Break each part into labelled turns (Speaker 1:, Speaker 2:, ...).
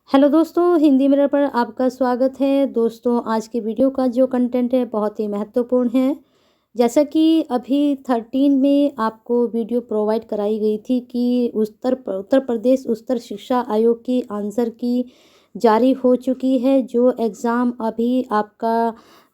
Speaker 1: Hello दोस्तों, Hindi mirror पर आपका स्वागत है। दोस्तों, आज की वीडियो का जो कंटेंट है बहुत ही महत्वपूर्ण है। जैसा कि अभी 13 में आपको वीडियो प्रोवाइड कराई गई थी कि उत्तर प्रदेश उच्चतर शिक्षा आयोग की आंसर की जारी हो चुकी है। जो एग्ज़ाम अभी आपका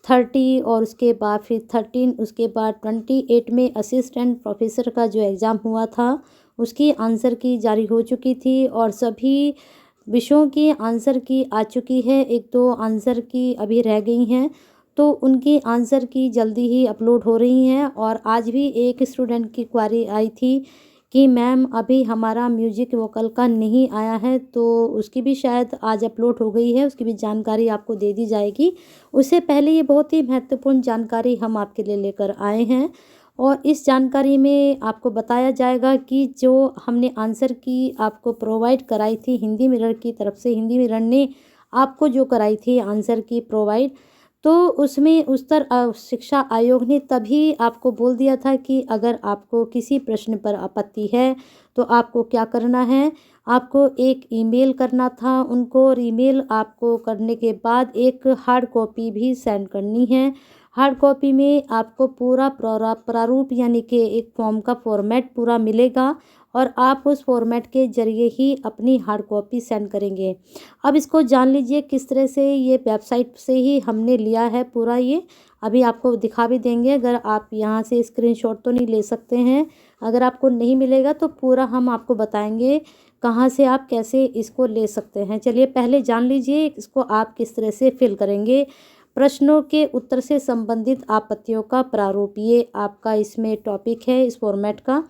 Speaker 1: 30 और उसके बाद फिर 13 उसके बाद 28 में असिस्टेंट प्रोफेसर का जो एग्ज़ाम हुआ था उसकी आंसर की जारी हो चुकी थी और सभी विषयों की आंसर की आ चुकी है। एक दो आंसर की अभी रह गई हैं, तो उनकी आंसर की जल्दी ही अपलोड हो रही हैं। और आज भी एक स्टूडेंट की क्वेरी आई थी कि मैम अभी हमारा म्यूजिक वोकल का नहीं आया है, तो उसकी भी शायद आज अपलोड हो गई है, उसकी भी जानकारी आपको दे दी जाएगी। उससे पहले ये बहुत ही महत्वपूर्ण जानकारी हम आपके लिए लेकर आए हैं और इस जानकारी में आपको बताया जाएगा कि जो हमने आंसर की आपको प्रोवाइड कराई थी हिंदी मिरर की तरफ से, हिंदी मिरर ने आपको जो कराई थी आंसर की प्रोवाइड, तो उसमें उच्चतर शिक्षा आयोग ने तभी आपको बोल दिया था कि अगर आपको किसी प्रश्न पर आपत्ति है तो आपको क्या करना है, आपको एक ईमेल करना था उनको और ईमेल आपको करने के बाद एक हार्ड कॉपी भी सेंड करनी है। हार्ड कॉपी में आपको पूरा प्रारूप यानी कि एक फॉर्म का फॉर्मेट पूरा मिलेगा और आप उस फॉर्मेट के ज़रिए ही अपनी हार्ड कॉपी सेंड करेंगे। अब इसको जान लीजिए किस तरह से, ये वेबसाइट से ही हमने लिया है पूरा। ये अभी आपको दिखा भी देंगे, अगर आप यहाँ से स्क्रीनशॉट तो नहीं ले सकते हैं। अगर आपको नहीं मिलेगा तो पूरा हम आपको बताएंगे कहाँ से आप कैसे इसको ले सकते हैं। चलिए पहले जान लीजिए इसको आप किस तरह से फिल करेंगे। प्रश्नों के उत्तर से संबंधित आपत्तियों का प्रारूप, ये आपका इसमें टॉपिक है इस फॉर्मेट का।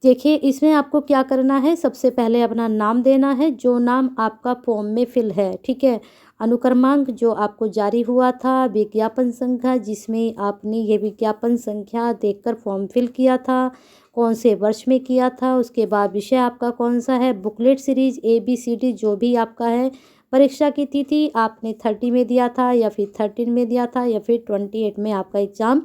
Speaker 1: देखिए इसमें आपको क्या करना है, सबसे पहले अपना नाम देना है, जो नाम आपका फॉर्म में फिल है, ठीक है। अनुक्रमांक जो आपको जारी हुआ था, विज्ञापन संख्या जिसमें आपने ये विज्ञापन संख्या देखकर फॉर्म फिल किया था, कौन से वर्ष में किया था, उसके बाद विषय आपका कौन सा है, बुकलेट सीरीज ABCD जो भी आपका है, परीक्षा की तिथि आपने 30 में दिया था या फिर 13 में दिया था या फिर 28 में आपका एग्ज़ाम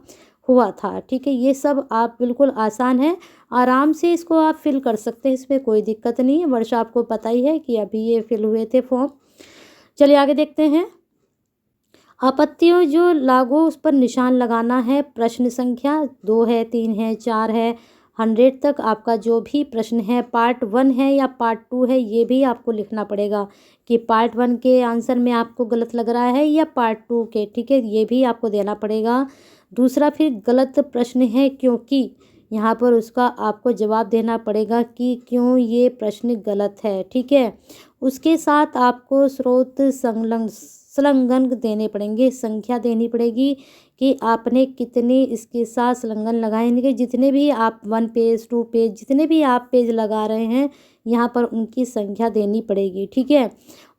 Speaker 1: हुआ था, ठीक है। ये सब आप बिल्कुल आसान है, आराम से इसको आप फिल कर सकते हैं, इसमें कोई दिक्कत नहीं है। वर्ष आपको पता ही है कि अभी ये फिल हुए थे फॉर्म। चलिए आगे देखते हैं। आपत्तियों जो लागू उस पर निशान लगाना है। प्रश्न संख्या 2 है, 3 है, 4 है, 100 तक आपका जो भी प्रश्न है, पार्ट 1 है या पार्ट 2 है, ये भी आपको लिखना पड़ेगा कि पार्ट 1 के आंसर में आपको गलत लग रहा है या पार्ट 2 के, ठीक है, ये भी आपको देना पड़ेगा। दूसरा फिर गलत प्रश्न है क्योंकि, यहाँ पर उसका आपको जवाब देना पड़ेगा कि क्यों ये प्रश्न गलत है, ठीक है। उसके साथ आपको स्रोत संलग्न देने पड़ेंगे, संख्या देनी पड़ेगी कि आपने कितने इसके साथ संलग्न लगाए, यानी कि जितने भी आप 1 पेज 2 पेज जितने भी आप पेज लगा रहे हैं यहाँ पर उनकी संख्या देनी पड़ेगी, ठीक है।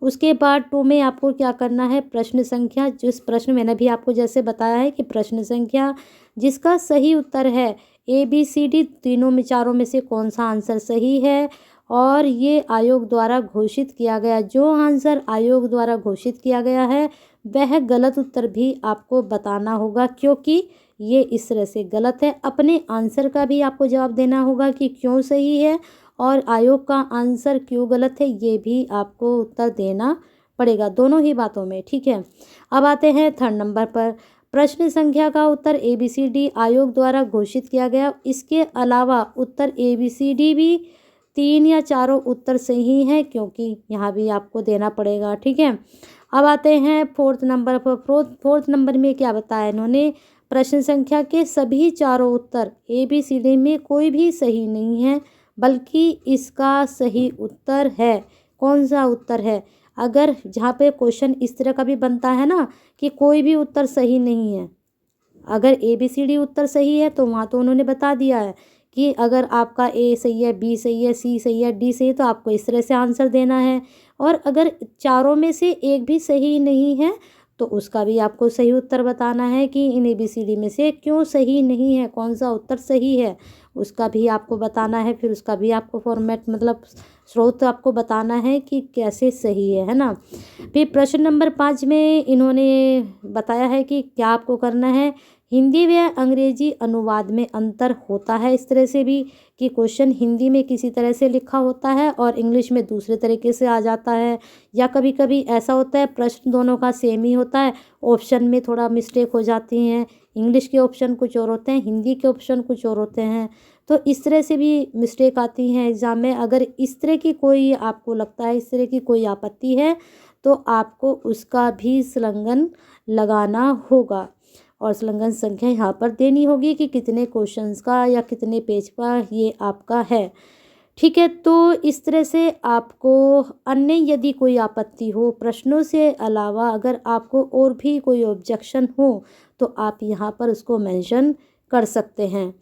Speaker 1: उसके बाद 2 में आपको क्या करना है, प्रश्न संख्या, जिस प्रश्न मैंने भी आपको जैसे बताया है कि प्रश्न संख्या जिसका सही उत्तर है ABCD तीनों में चारों में से कौन सा आंसर सही है, और ये आयोग द्वारा घोषित किया गया, जो आंसर आयोग द्वारा घोषित किया गया है वह गलत उत्तर भी आपको बताना होगा क्योंकि ये इस तरह से गलत है। अपने आंसर का भी आपको जवाब देना होगा कि क्यों सही है और आयोग का आंसर क्यों गलत है, ये भी आपको उत्तर देना पड़ेगा, दोनों ही बातों में, ठीक है। अब आते हैं 3rd नंबर पर। प्रश्न संख्या का उत्तर ABCD आयोग द्वारा घोषित किया गया, इसके अलावा उत्तर ABCD भी 3 या चारों उत्तर सही हैं क्योंकि यहाँ भी आपको देना पड़ेगा, ठीक है। अब आते हैं 4th नंबर पर। 4th नंबर में क्या बताया इन्होंने, प्रश्न संख्या के सभी चारों उत्तर ABCD में कोई भी सही नहीं है बल्कि इसका सही उत्तर है। कौन सा उत्तर है, अगर जहाँ पे क्वेश्चन इस तरह का भी बनता है ना कि कोई भी उत्तर सही नहीं है, अगर ABCD उत्तर सही है तो वहाँ तो उन्होंने बता दिया है कि अगर आपका A सही है, B सही है, C सही है, D सही है, तो आपको इस तरह से आंसर देना है। और अगर चारों में से एक भी सही नहीं है तो उसका भी आपको सही उत्तर बताना है कि इन ABCD में से क्यों सही नहीं है, कौन सा उत्तर सही है, उसका भी आपको बताना है। फिर उसका भी आपको फॉर्मेट मतलब स्रोत आपको बताना है कि कैसे सही है ना। फिर प्रश्न नंबर 5 में इन्होंने बताया है कि क्या आपको करना है हिंदी व अंग्रेजी अनुवाद में अंतर होता है इस तरह से भी कि क्वेश्चन हिंदी में किसी तरह से लिखा होता है और इंग्लिश में दूसरे तरीके से आ जाता है, या कभी कभी ऐसा होता है प्रश्न दोनों का सेम ही होता है, ऑप्शन में थोड़ा मिस्टेक हो जाती हैं, इंग्लिश के ऑप्शन कुछ और होते हैं, हिंदी के ऑप्शन कुछ और होते हैं। तो इस तरह से भी मिस्टेक आती हैं एग्ज़ाम में। अगर इस तरह की कोई आपको लगता है, इस तरह की कोई आपत्ति है, तो आपको उसका भी संलग्न लगाना होगा और संलग्न संख्या यहाँ पर देनी होगी कि कितने क्वेश्चंस का या कितने पेज का ये आपका है। ठीक है, तो इस तरह से आपको अन्य यदि कोई आपत्ति हो प्रश्नों से अलावा, अगर आपको और भी कोई ऑब्जेक्शन हो तो आप यहाँ पर उसको मेंशन कर सकते हैं।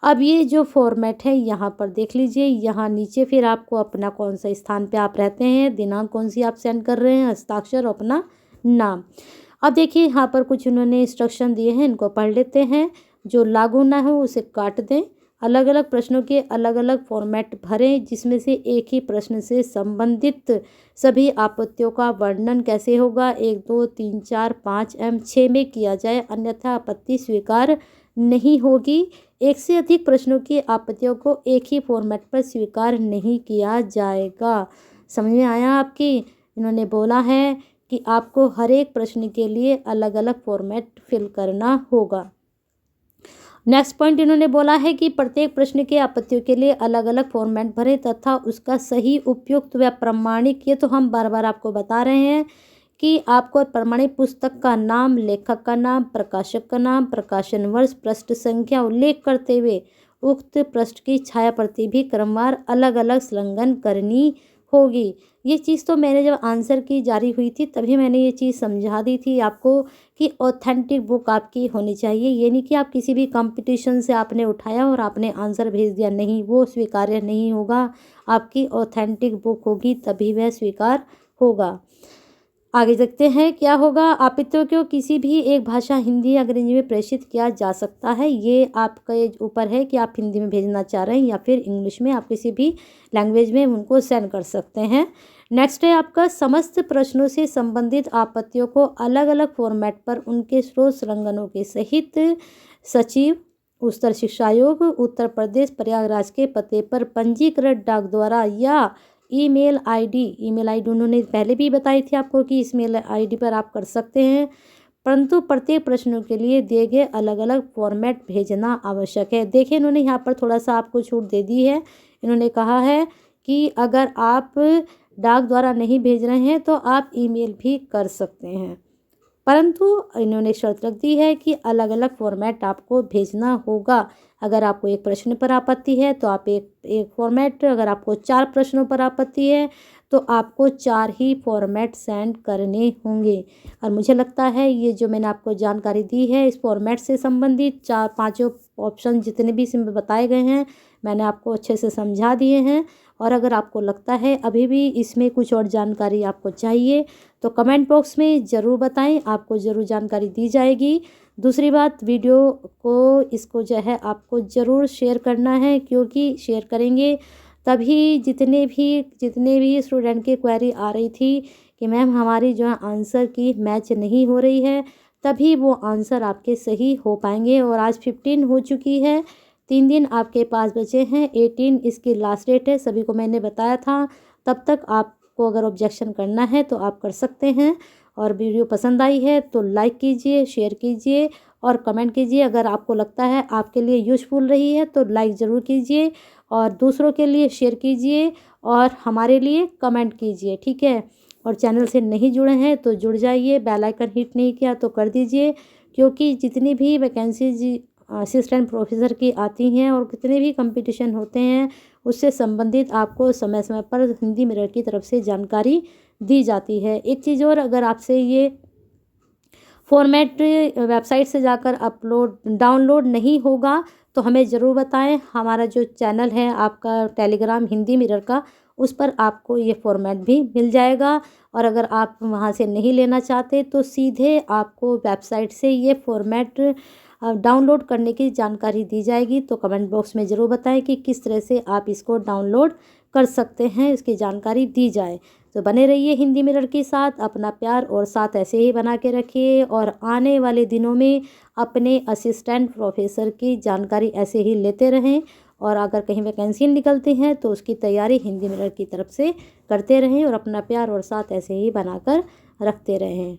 Speaker 1: अब ये जो फॉर्मेट है यहाँ पर देख लीजिए, यहाँ नीचे फिर आपको अपना कौन सा स्थान पे आप रहते हैं, दिनांक कौन सी आप सेंड कर रहे हैं, हस्ताक्षर और अपना नाम। अब देखिए यहाँ पर कुछ उन्होंने इंस्ट्रक्शन दिए हैं, इनको पढ़ लेते हैं। जो लागू ना हो उसे काट दें। अलग अलग प्रश्नों के अलग अलग फॉर्मेट भरें, जिसमें से एक ही प्रश्न से संबंधित सभी आपत्तियों का वर्णन कैसे होगा 1, 2, 3, 4, 5 एवं 6 में किया जाए, अन्यथा आपत्ति स्वीकार नहीं होगी। एक से अधिक प्रश्नों की आपत्तियों को एक ही फॉर्मेट पर स्वीकार नहीं किया जाएगा। समझ में आया आपकी? इन्होंने बोला है कि आपको हर एक प्रश्न के लिए अलग अलग फॉर्मेट फिल करना होगा। नेक्स्ट पॉइंट इन्होंने बोला है कि प्रत्येक प्रश्न के आपत्तियों के लिए अलग अलग फॉर्मेट भरें तथा उसका सही, उपयुक्त व प्रमाणिक, ये तो हम बार बार आपको बता रहे हैं कि आपको प्रमाणित पुस्तक का नाम, लेखक का नाम, प्रकाशक का नाम, प्रकाशन वर्ष, पृष्ठ संख्या उल्लेख करते हुए उक्त पृष्ठ की छाया प्रति भी क्रमवार अलग अलग संलग्न करनी होगी। ये चीज़ तो मैंने जब आंसर की जारी हुई थी तभी मैंने ये चीज़ समझा दी थी आपको कि ऑथेंटिक बुक आपकी होनी चाहिए। ये नहीं कि आप किसी भी कंपटीशन से आपने उठाया और आपने आंसर भेज दिया, नहीं, वो स्वीकार्य नहीं होगा। आपकी ऑथेंटिक बुक होगी तभी वह स्वीकार होगा। आगे देखते हैं क्या होगा। आपत्तियों को किसी भी एक भाषा, हिंदी या अंग्रेजी में प्रेषित किया जा सकता है। ये आपके ऊपर है कि आप हिंदी में भेजना चाह रहे हैं या फिर इंग्लिश में, आप किसी भी लैंग्वेज में उनको सेंड कर सकते हैं। नेक्स्ट है आपका समस्त प्रश्नों से संबंधित आपत्तियों को अलग अलग फॉर्मेट पर उनके स्रोत संलग्नों के सहित सचिव, उच्चतर शिक्षा आयोग, उत्तर प्रदेश, प्रयागराज के पते पर पंजीकृत डाक द्वारा या ईमेल आईडी उन्होंने पहले भी बताई थी आपको कि इस मेल आईडी पर आप कर सकते हैं, परंतु प्रत्येक प्रश्नों के लिए दिए गए अलग अलग फॉर्मेट भेजना आवश्यक है। देखिए इन्होंने यहाँ पर थोड़ा सा आपको छूट दे दी है। इन्होंने कहा है कि अगर आप डाक द्वारा नहीं भेज रहे हैं तो आप ईमेल भी कर सकते हैं, परंतु इन्होंने शर्त रख दी है कि अलग अलग फॉर्मेट आपको भेजना होगा। अगर आपको एक प्रश्न पर आपत्ति है तो आप एक फॉर्मेट, अगर आपको 4 प्रश्नों पर आपत्ति है तो आपको 4 ही फॉर्मेट सेंड करने होंगे। और मुझे लगता है ये जो मैंने आपको जानकारी दी है इस फॉर्मेट से संबंधित 4-5 ऑप्शन जितने भी इसमें बताए गए हैं मैंने आपको अच्छे से समझा दिए हैं। और अगर आपको लगता है अभी भी इसमें कुछ और जानकारी आपको चाहिए तो कमेंट बॉक्स में ज़रूर बताएं, आपको ज़रूर जानकारी दी जाएगी। दूसरी बात, वीडियो को इसको जो है आपको ज़रूर शेयर करना है, क्योंकि शेयर करेंगे तभी जितने भी स्टूडेंट की क्वेरी आ रही थी कि मैम हमारी जो है आंसर की मैच नहीं हो रही है, तभी वो आंसर आपके सही हो पाएंगे। और आज 15 हो चुकी है, 3 दिन आपके पास बचे हैं, 18 इसकी लास्ट डेट है, सभी को मैंने बताया था। तब तक आपको अगर ऑब्जेक्शन करना है तो आप कर सकते हैं। और वीडियो पसंद आई है तो लाइक कीजिए, शेयर कीजिए और कमेंट कीजिए। अगर आपको लगता है आपके लिए यूज़फुल रही है तो लाइक ज़रूर कीजिए और दूसरों के लिए शेयर कीजिए और हमारे लिए कमेंट कीजिए, ठीक है। और चैनल से नहीं जुड़े हैं तो जुड़ जाइए, बेल आइकन हिट नहीं किया तो कर दीजिए, क्योंकि जितनी भी वैकेंसीज असिस्टेंट प्रोफेसर की आती हैं और कितने भी कंपटीशन होते हैं उससे संबंधित आपको समय समय पर हिंदी मिरर की तरफ से जानकारी दी जाती है। एक चीज़ और, अगर आपसे ये फॉर्मेट वेबसाइट से जाकर डाउनलोड नहीं होगा तो हमें ज़रूर बताएं। हमारा जो चैनल है आपका टेलीग्राम हिंदी मिरर का, उस पर आपको ये फॉर्मेट भी मिल जाएगा। और अगर आप वहाँ से नहीं लेना चाहते तो सीधे आपको वेबसाइट से ये फॉर्मेट डाउनलोड करने की जानकारी दी जाएगी। तो कमेंट बॉक्स में ज़रूर बताएं कि किस तरह से आप इसको डाउनलोड कर सकते हैं, इसकी जानकारी दी जाए। तो बने रहिए हिंदी मिरर के साथ, अपना प्यार और साथ ऐसे ही बना के रखिए और आने वाले दिनों में अपने असिस्टेंट प्रोफेसर की जानकारी ऐसे ही लेते रहें। और अगर कहीं वैकेंसी निकलती हैं तो उसकी तैयारी हिंदी मिरर की तरफ से करते रहें और अपना प्यार और साथ ऐसे ही बनाकर रखते रहें।